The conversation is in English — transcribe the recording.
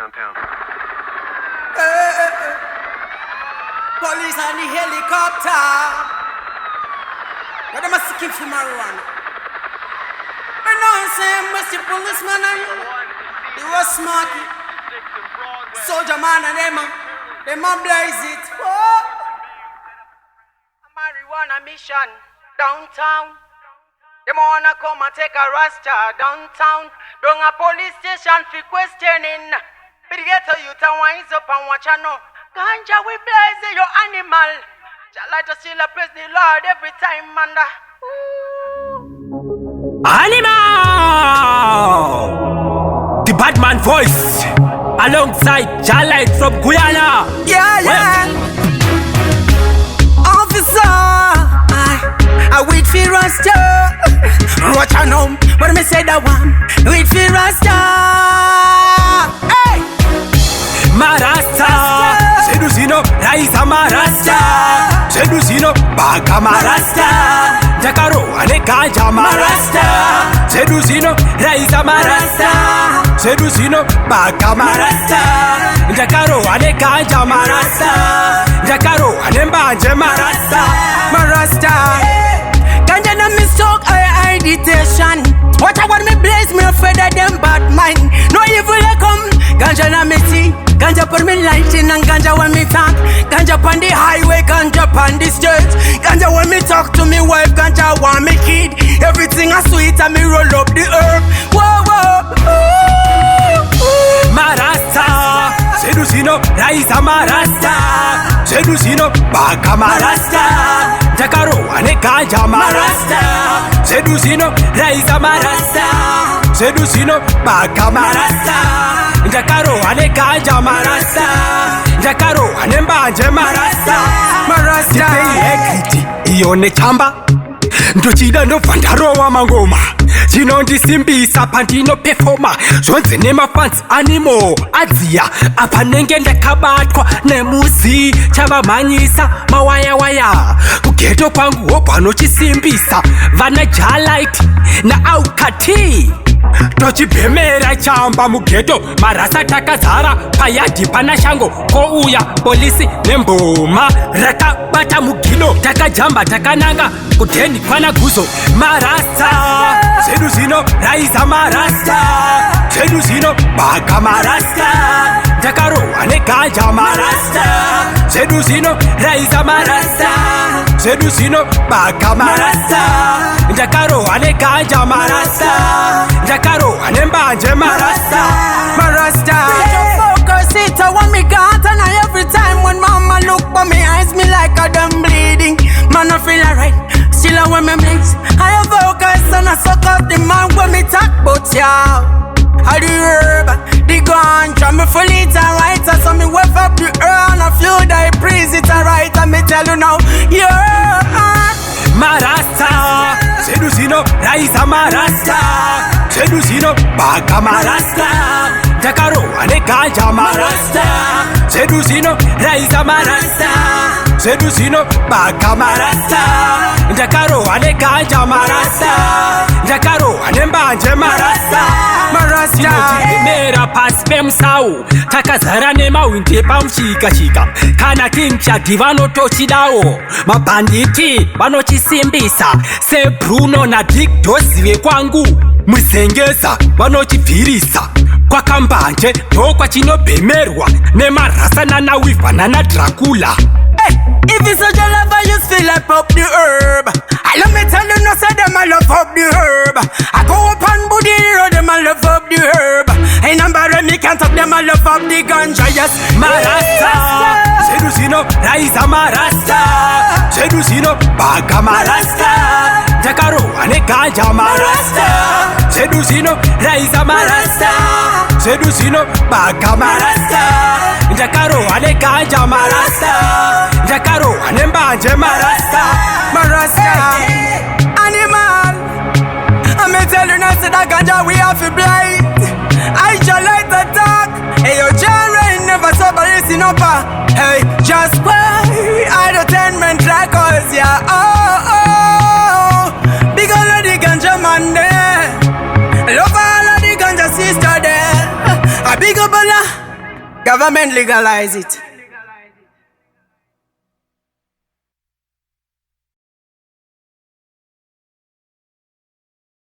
downtown. Police on the helicopter. But I'm seeking for marijuana. I know I'm saying, Mr. Policeman, you was smart. Soldier man and them blaze it. Oh. A marijuana mission downtown. Them wanna come and take a Rasta downtown. Don't a police station for questioning. But the ghetto youth and wise up and watch and know. Ganja we blaze your animal. Just like to still praise the Lord every time, man. Annemaw! The Batman voice alongside Charlight from Guyana. Yeah. Officer, I Weed FI Rasta. Watch out now, but me say that one. Weed FI Rasta. Hey, Marasta. Seduzino, Raisa Marasta. Seduzino, Baka Marasta. Jakaro, ane ganja Marasta. Seduzino, Raisa Marasta. Seduzino, Baka Marasta. Jakaro, ane ganja Marasta. Jakaro, ane mbanje Marasta. Marasta. Ganja na me soak, I detention. What I want me blaze, me afraid of them bad mind. No evil they come. Ganja na me see. Ganja put me lighting and ganja when me talk. Ganja on the highway, ganja on the street. Ganja when me talk to me wife, ganja want me kid. Everything is sweet and me roll up the herb. Whoa. Marasta, Seduzino, Raisa Marasta. Seduzino, Baka Marasta. Jakaro, ane ganja Marasta. Seduzino, Raisa Marasta. Seduzino, Baka Marasta. Jakaro, ane ganja Marasta. Jakaro, ane mbanje Marasta. Marasta. Equity, ione chamba. Ndochida ndovhandaro wamangoma chinondisimbisa pandino performa zvonzi nemafans Annemaw adziya apa nenge ndakabatwa nemuzi chavamhanyisa mawayawaya kugeto kwangu hobva nochisimbisa vana Charlight naAukati tochibhemera chamba mugeto marasa takazara payadhi pana shango kouya polisi nemboma rakabata mugido takajamba takananga kudheni kwana guzo marasta Seduzino Raisa Marasta Seduzino Baka Marasta Jakaro ane ganja Marasta Seduzino Raisa Marasta Seduzino Baka Marasta Jakaro ane ganja Marasta Jakaro ane mbanje Marasta. Focus it, I want me got and every time when mama look for me eyes me like a them bleeding. Man I feel alright, still I want me blaze. I have focus and I suck up the man when me talk about ya. I the herb, the ganja, me full it alright. So me wave up the earth and a few die praise it alright. And me tell you now, yeah. Marasta, Seduzino, Raisa Marasta. Seduzino, Baka Marasta. Jakaro, ane ganja Marasta. Seduzino, Raisa Marasta. Seduzino, Baka Marasta. Jakaro, ane ganja Marasta. Jakaro, ane mbanje Marasta. Mera pasi pemusau takazara nemawindi pamuchikachika kana kinchadhi vanotochidawo mabhanditi vanochisimbisa seBruno naDick Dozive kwangu muzengeza vanochibvirisa kwakambanje ndokwachinobhemerwa nemarasa nanaWiva nanaDracula. If it's such a lover, you still up the herb. I love me tell you no say them I love up the herb. I go up and booty road, them I love up the herb. Ain't nobody me can't talk them I love up the ganja, yes. Marasta, Seduzino, Raisa Marasta. Seduzino, Baka Marasta. Jakaro, ane ganja Marasta. Seduzino, Raisa Marasta. Seduzino, Baka Marasta. Jakaro, ane ganja Marasta. Jakaro, ane mbanje Marasta. Animal, I'm tell you now, say that ganja we have to blind. I just like the talk. Hey, your genre never sober, listen up. Hey, just why entertainment records, yeah. Oh, big all of the ganja man there. Love all of the ganja sister there. A big up Government legalize it.